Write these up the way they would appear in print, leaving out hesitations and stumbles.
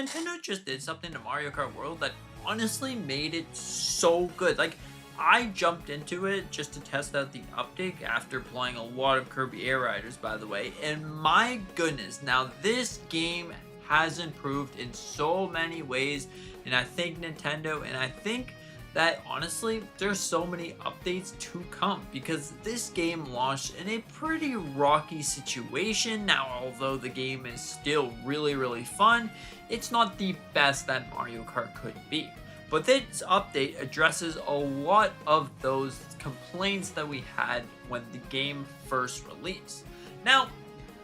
Nintendo just did something to Mario Kart World that honestly made it so good. Like, I jumped into it just to test out the update after playing a lot of Kirby Air Riders, by the way, and my goodness, now this game has improved in so many ways, and I thank Nintendo, and I think that honestly, there's so many updates to come because this game launched in a pretty rocky situation. Now, although the game is still really fun, it's not the best that Mario Kart could be. But this update addresses a lot of those complaints that we had when the game first released. Now,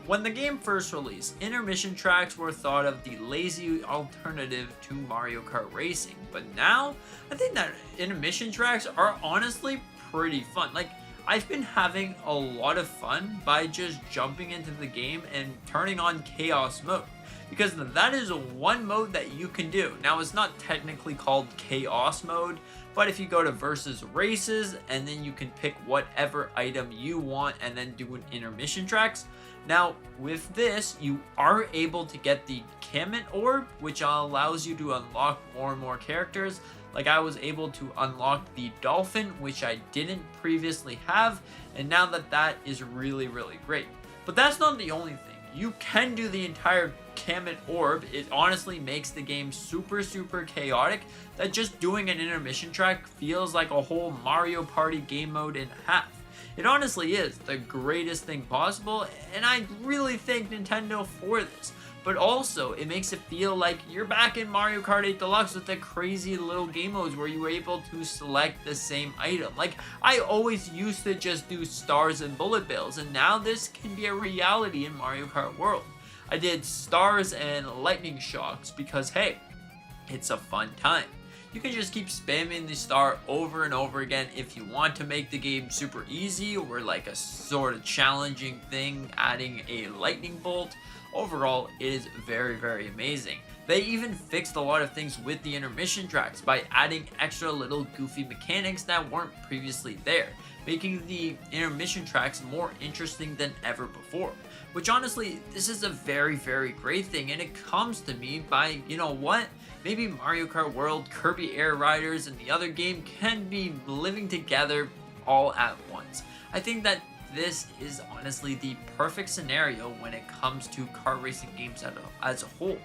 when the game first released, intermission tracks were thought of the lazy alternative to Mario Kart racing, but now I think that intermission tracks are honestly pretty fun. Like, I've been having a lot of fun by just jumping into the game and turning on chaos mode, because that is one mode that you can do. Now, it's not technically called chaos mode, but if you go to versus races and then you can pick whatever item you want and then do an intermission tracks. Now, with this, you are able to get the Kamet Orb, which allows you to unlock more and more characters. Like, I was able to unlock the Dolphin, which I didn't previously have, and now that is really great. But that's not the only thing. You can do the entire Kamet Orb. It honestly makes the game super chaotic that just doing an intermission track feels like a whole Mario Party game mode in half. It honestly is the greatest thing possible, and I really thank Nintendo for this. But also, it makes it feel like you're back in Mario Kart 8 Deluxe with the crazy little game modes where you were able to select the same item. Like, I always used to just do stars and bullet bills, and now this can be a reality in Mario Kart World. I did stars and lightning shocks because, hey, it's a fun time. You can just keep spamming the star over and over again if you want to make the game super easy or like a sort of challenging thing, adding a lightning bolt. Overall, it is very amazing. They even fixed a lot of things with the intermission tracks by adding extra little goofy mechanics that weren't previously there, making the intermission tracks more interesting than ever before. Which honestly, this is a very great thing, and it comes to me by, you know what? Maybe Mario Kart World, Kirby Air Riders, and the other game can be living together all at once. I think that this is honestly the perfect scenario when it comes to kart racing games as a whole.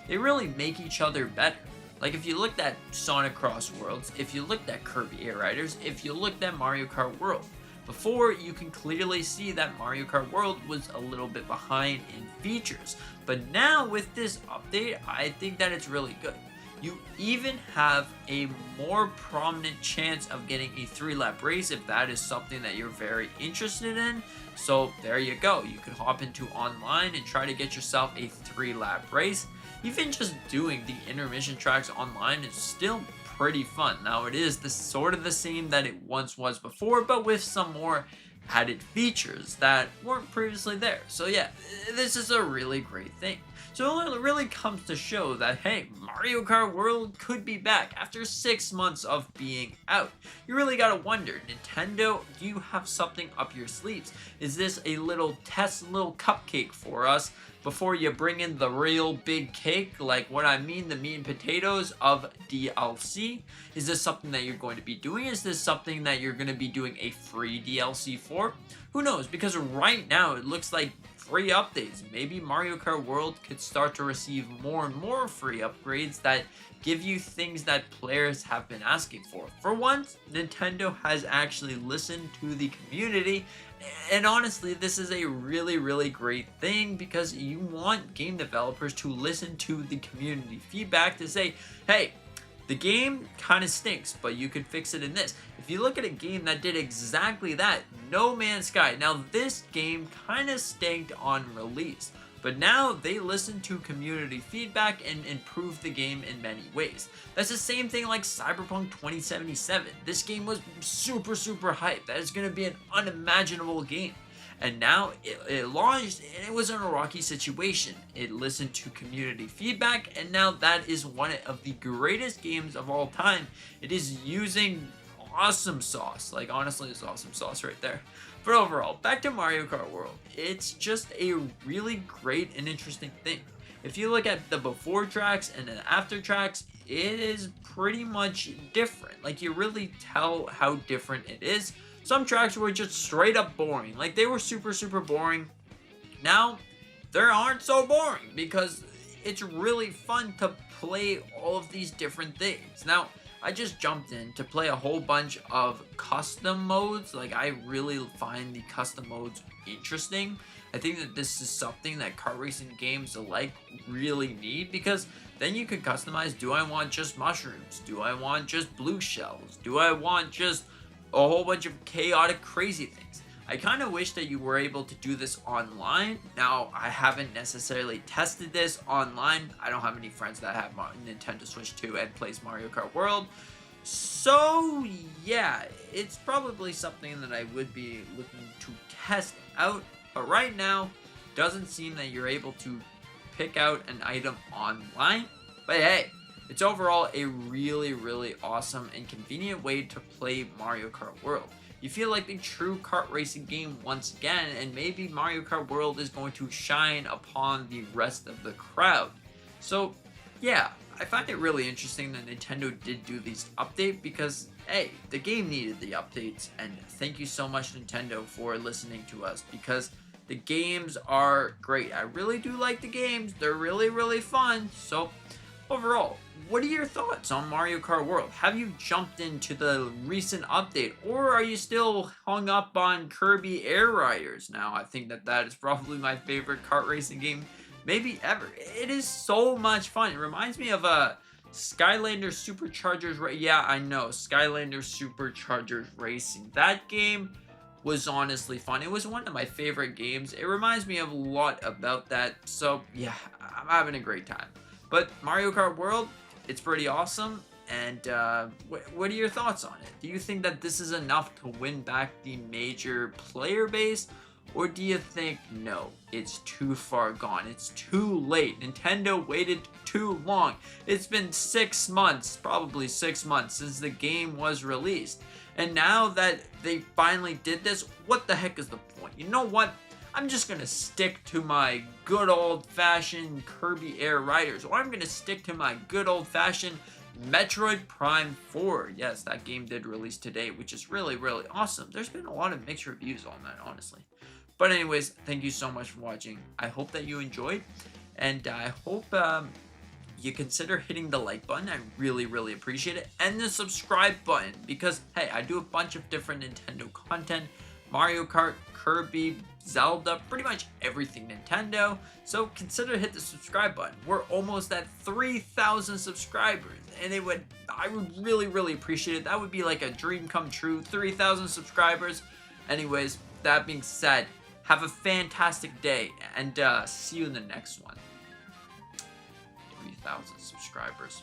They really make each other better. Like, if you looked at Sonic Cross Worlds, if you looked at Kirby Air Riders, if you looked at Mario Kart World, before, you can clearly see that Mario Kart World was a little bit behind in features. But now with this update, I think that it's really good. You even have a more prominent chance of getting a 3-lap race if that is something that you're very interested in. So there you go. You can hop into online and try to get yourself a 3-lap race. Even just doing the intermission tracks online is still pretty fun. Now, it is sort of the same that it once was before, but with some more added features that weren't previously there. So yeah, this is a really great thing. So it really comes to show that, hey, Mario Kart World could be back after 6 months of being out. You really gotta wonder, Nintendo, do you have something up your sleeves? Is this a little test, little cupcake for us before you bring in the real big cake, like what I mean, the meat and potatoes of DLC? Is this something that you're going to be doing? Is this something that you're going to be doing a free DLC for? Who knows? Because right now it looks like free updates. Maybe Mario Kart World could start to receive more and more free upgrades that give you things that players have been asking for. For once, Nintendo has actually listened to the community, and honestly, this is a really great thing because you want game developers to listen to the community feedback to say, hey, the game kind of stinks, but you could fix it in this. If you look at a game that did exactly that, No Man's Sky. Now, this game kind of stinked on release, but now they listen to community feedback and improve the game in many ways. That's the same thing like Cyberpunk 2077. This game was super hyped. That is going to be an unimaginable game. And now it launched and it was in a rocky situation. It listened to community feedback, and now that is one of the greatest games of all time. It is using awesome sauce. Like, honestly, it's awesome sauce right there. But overall, back to Mario Kart World. It's just a really great and interesting thing. if you look at the before tracks and the after tracks, it is pretty much different. Like, you really tell how different it is. Some tracks were just straight up boring. Like, they were super, super boring. Now, they aren't so boring because it's really fun to play all of these different things. Now, I just jumped in to play a whole bunch of custom modes. Like, I really find the custom modes interesting. I think that this is something that kart racing games alike really need, because then you can customize, do I want just mushrooms? Do I want just blue shells? Do I want just a whole bunch of chaotic crazy things? I kind of wish that you were able to do this online. Now, I haven't necessarily tested this online. I don't have any friends that have Nintendo Switch 2 and plays Mario Kart World. So, yeah, it's probably something that I would be looking to test out. But right now, doesn't seem that you're able to pick out an item online. But hey, it's overall a really, really awesome and convenient way to play Mario Kart World. You feel like the true kart racing game once again, and maybe Mario Kart World is going to shine upon the rest of the crowd. So, yeah, I find it really interesting that Nintendo did do these updates because, hey, the game needed the updates, and thank you so much, Nintendo, for listening to us, because the games are great. I really do like the games. They're really, really fun. So, overall, what are your thoughts on Mario Kart World? Have you jumped into the recent update, or are you still hung up on Kirby Air Riders? Now, I think that is probably my favorite kart racing game maybe ever. It is so much fun. It reminds me of a Skylander Superchargers. Yeah, I know, Skylander Superchargers Racing. That game was honestly fun. It was one of my favorite games. It reminds me of a lot about that. So, yeah, I'm having a great time. But Mario Kart World, it's pretty awesome. And what are your thoughts on it? Do you think that this is enough to win back the major player base? Or do you think, no, it's too far gone, it's too late, Nintendo waited too long, it's been 6 months, probably 6 months since the game was released, and now that they finally did this, what the heck is the point? You know what? I'm just gonna stick to my good old-fashioned Kirby Air Riders, or I'm gonna stick to my good old-fashioned Metroid Prime 4. Yes, that game did release today, which is really, really awesome. There's been a lot of mixed reviews on that, honestly. But anyways, thank you so much for watching. I hope that you enjoyed, and I hope you consider hitting the like button. I really, really appreciate it. And the subscribe button, because, hey, I do a bunch of different Nintendo content. Mario Kart, Kirby, Zelda, pretty much everything Nintendo. So consider hit the subscribe button. We're almost at 3,000 subscribers, and I would really, really appreciate it. That would be like a dream come true, 3,000 subscribers. Anyways, that being said, have a fantastic day, and see you in the next one. 3,000 subscribers.